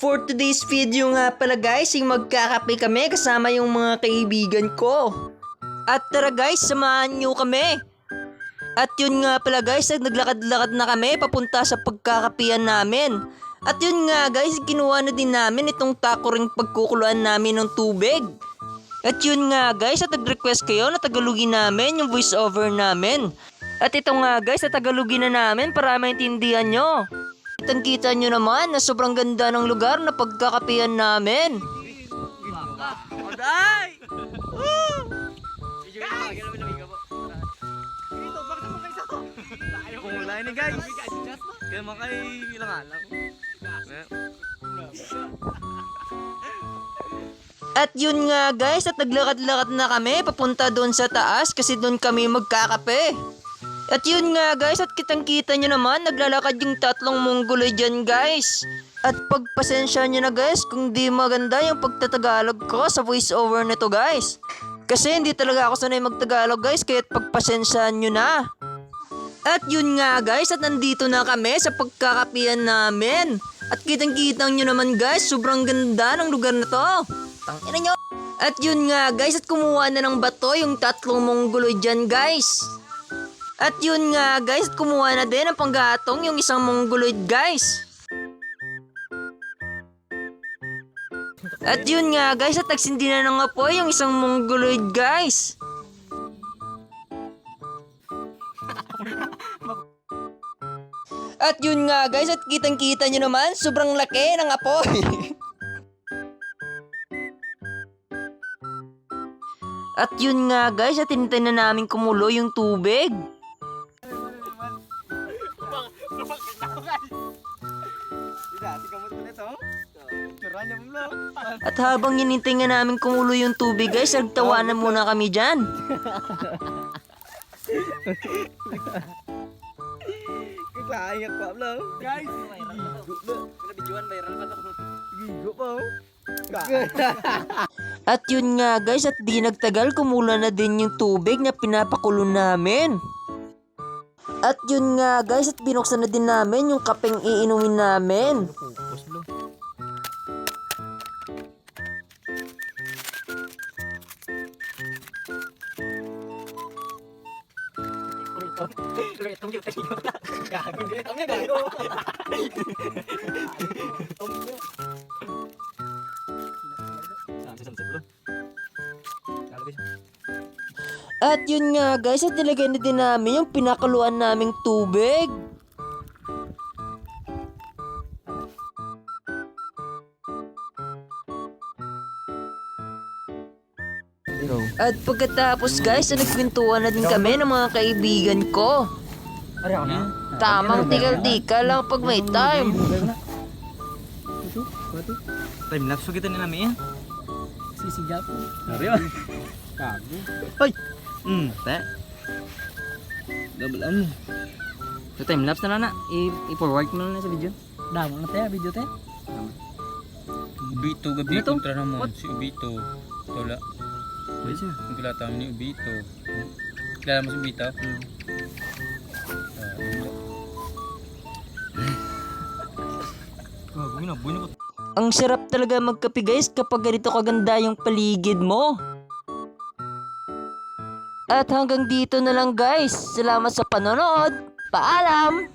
for today's video nga pala guys, yung magkakape kami kasama yung mga kaibigan ko. At tara guys, samahan nyo kami. At yun nga pala guys, naglakad-lakad na kami papunta sa pagkakapian namin. At yun nga guys, kinuha na din namin itong takuring pagkukuluan namin ng tubig. At yun nga guys, at nag-request kayo na tagalugin namin yung voice over namin. At ito nga guys, na tagalugin na namin para maintindihan nyo. Kitang-kita nyo naman na sobrang ganda ng lugar na pagkakapian namin. Oday! Dito, bakit naman kayo sa to? Kung wala ni guys. Kaya mga kayo ilang alam. At yun nga guys, at naglakad-lakad na kami papunta doon sa taas kasi doon kami magkakape. At yun nga guys, at kitang-kita nyo naman, naglalakad yung tatlong mongoloid dyan guys. At pagpasensya nyo na guys kung di maganda yung pagtatagalog ko sa voice over nito guys. Kasi hindi talaga ako sanay magtagalog guys, kaya't pagpasensyahan nyo na. At yun nga guys, at nandito na kami sa pagkakapian namin. At kitang-kita nyo naman guys, sobrang ganda ng lugar na to. Tangina nyo. At yun nga guys, at kumuha na ng bato yung tatlong mongoloid dyan guys. At yun nga guys, kumuha na din ang panggatong yung isang mongoloid guys. At yun nga guys, at nagsindi na ng apoy yung isang mongoloid guys. At yun nga guys, at kitang-kita nyo naman, sobrang laki ng apoy. At yun nga guys, at hinintay na namin kumulo yung tubig. At habang hinintay nga namin kumulo yung tubig guys, nagtawanan muna kami dyan. Kaya pa lang. Guys, nabidyoan viral pa to. Gigo pa. At yun nga guys, at di nagtagal kumulo na din yung tubig na pinapakulo namin. At yun nga guys, at binuksan na din namin yung kapeng iinumin namin. At yun nga guys, at nilagay na din namin yung pinakuluan naming tubig. At pagkatapos guys, nagkwentuhan na din kami ng mga kaibigan ko. Tamang tikal-tikal lang pag may time. Time lapse ko kita ni namin yan. Sisigap. Ariyo. Kago. Hoy. Te. Double ano. So time lapse na na. I-forward mo na sa video. Damo na tayo, video tayo. Ubito gabi Ano to? kontra naman si Ubito. Tola. Ay siya. Ang kilala ni Ubito. Kilala mo si Ubito? Ang sarap talaga magkape guys kapag ganito kaganda yung paligid mo. At hanggang dito na lang guys. Salamat sa panonood. Paalam!